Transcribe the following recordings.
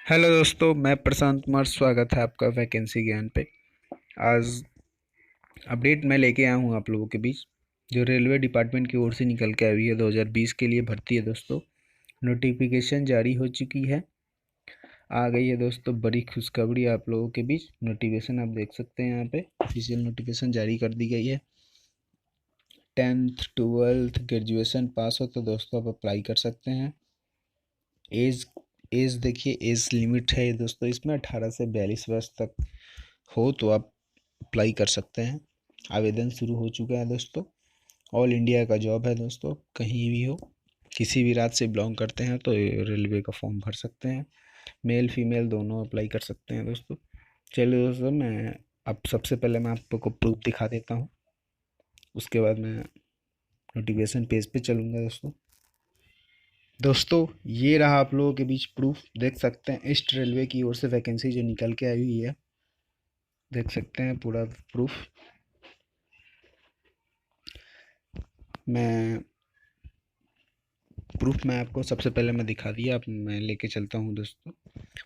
Hello दोस्तों, मैं प्रशांत कुमार। स्वागत है आपका वैकेंसी ज्ञान पे। आज अपडेट मैं लेके आया हूँ आप लोगों के बीच, जो रेलवे डिपार्टमेंट की ओर से निकल के आई हुई है 2020 के लिए भर्ती है दोस्तों। नोटिफिकेशन जारी हो चुकी है, आ गई है दोस्तों। बड़ी खुशखबरी आप लोगों के बीच। नोटिफिकेशन आप देख सकते हैं, यहाँ पे ऑफिशियल नोटिफिकेशन जारी कर दी गई है। 10th 12th ग्रेजुएशन पास हो तो दोस्तों आप अप्लाई कर सकते हैं। एज एज देखिए, एज लिमिट है दोस्तों इसमें 18 से 42 वर्ष तक हो तो आप अप्लाई कर सकते हैं। आवेदन शुरू हो चुका है दोस्तों। ऑल इंडिया का जॉब है दोस्तों, कहीं भी हो, किसी भी राज्य से बिलोंग करते हैं तो रेलवे का फॉर्म भर सकते हैं। मेल फीमेल दोनों अप्लाई कर सकते हैं दोस्तों। चलिए दोस्तों, मैं अब सबसे पहले मैं आपको प्रूफ दिखा देता हूँ, उसके बाद मैं नोटिफिकेशन पेज पे चलूँगा दोस्तों। दोस्तों ये रहा आप लोगों के बीच प्रूफ, देख सकते हैं ईस्ट रेलवे की ओर से वैकेंसी जो निकल के आई हुई है, देख सकते हैं पूरा प्रूफ। मैं आपको सबसे पहले मैं दिखा दिया, अब मैं लेके चलता हूँ दोस्तों,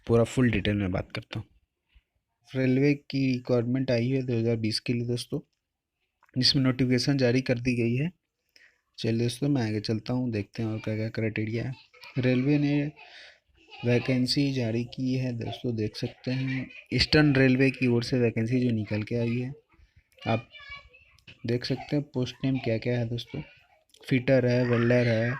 पूरा फुल डिटेल में बात करता हूँ। रेलवे की रिक्वायरमेंट आई है 2020 के लिए दोस्तों, जिसमें नोटिफिकेशन जारी कर दी गई है। चलिए दोस्तों मैं आगे चलता हूँ, देखते हैं और क्या क्या क्राइटेरिया है। रेलवे ने वैकेंसी जारी की है दोस्तों, देख सकते हैं ईस्टर्न रेलवे की ओर से वैकेंसी जो निकल के आई है। आप देख सकते हैं पोस्ट नेम क्या क्या है दोस्तों। फिटर है, वेल्डर है,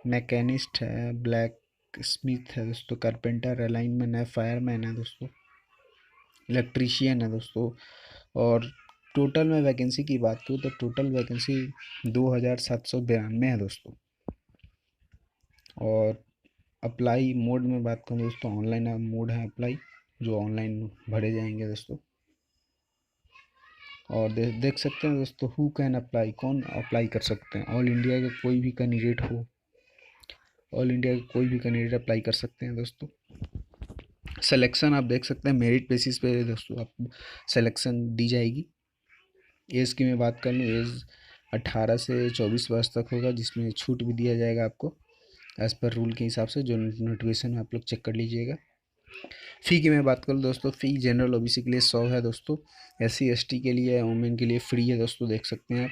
मैकेनिस्ट है, ब्लैक स्मिथ है दोस्तों, कारपेंटर है, लाइनमैन है, फायरमैन है दोस्तों, इलेक्ट्रीशियन है दोस्तों। और टोटल में वैकेंसी की बात करूँ तो टोटल वैकेंसी 2792 है दोस्तों। और अप्लाई मोड में बात करूँ दोस्तों, ऑनलाइन मोड है अप्लाई, जो ऑनलाइन भरे जाएंगे दोस्तों। और देख सकते हैं दोस्तों, हु कैन अप्लाई, कौन अप्लाई कर सकते हैं। ऑल इंडिया के कोई भी कैंडिडेट हो, ऑल इंडिया के कोई भी कैंडिडेट अप्लाई कर सकते हैं दोस्तों। सिलेक्शन आप देख सकते हैं मेरिट बेसिस पे दोस्तों आप सिलेक्शन दी जाएगी। एज की मैं बात कर लूँ, एज 18 से 24 वर्ष तक होगा, जिसमें छूट भी दिया जाएगा आपको एज़ पर रूल के हिसाब से, जो नोटिफिकेशन में आप लोग चेक कर लीजिएगा। फ़ी की मैं बात करूँ दोस्तों, फ़ी जनरल ओबीसी के लिए 100 है दोस्तों, SC ST के लिए, वुमेन के लिए फ्री है दोस्तों, देख सकते हैं आप।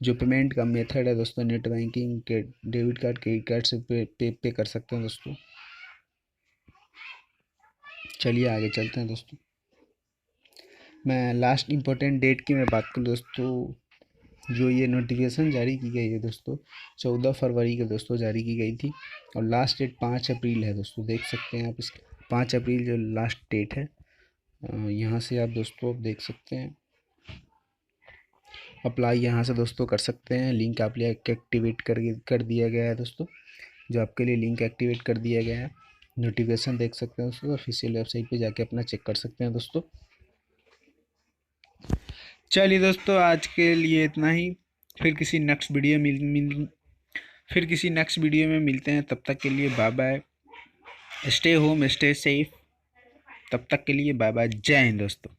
जो पेमेंट का मेथड है दोस्तों, नेट बैंकिंग के, डेबिट कार्ड, क्रेडिट कार्ड से पे कर सकते हैं दोस्तों। चलिए आगे चलते हैं दोस्तों। मैं लास्ट इम्पोर्टेंट डेट की मैं बात करूँ दोस्तों, जो ये नोटिफिकेशन जारी की गई है दोस्तों 14 फरवरी को दोस्तों जारी की गई थी, और लास्ट डेट 5 अप्रैल है दोस्तों, देख सकते हैं आप। इस 5 अप्रैल जो लास्ट डेट है, यहाँ से आप दोस्तों आप देख सकते हैं अप्लाई यहाँ से दोस्तों कर सकते हैं। लिंक आप एक्टिवेट कर दिया गया है दोस्तों, जो आपके लिए लिंक एक्टिवेट कर दिया गया है। नोटिफिकेशन देख सकते हैं दोस्तों, ऑफिशियल वेबसाइट पे जाके अपना चेक कर सकते हैं दोस्तों। चलिए दोस्तों आज के लिए इतना ही। फिर किसी नेक्स्ट वीडियो फिर किसी नेक्स्ट वीडियो में मिलते हैं। तब तक के लिए bye bye, stay home, stay safe. तब तक के लिए बाय बाय, जय हिंद दोस्तों।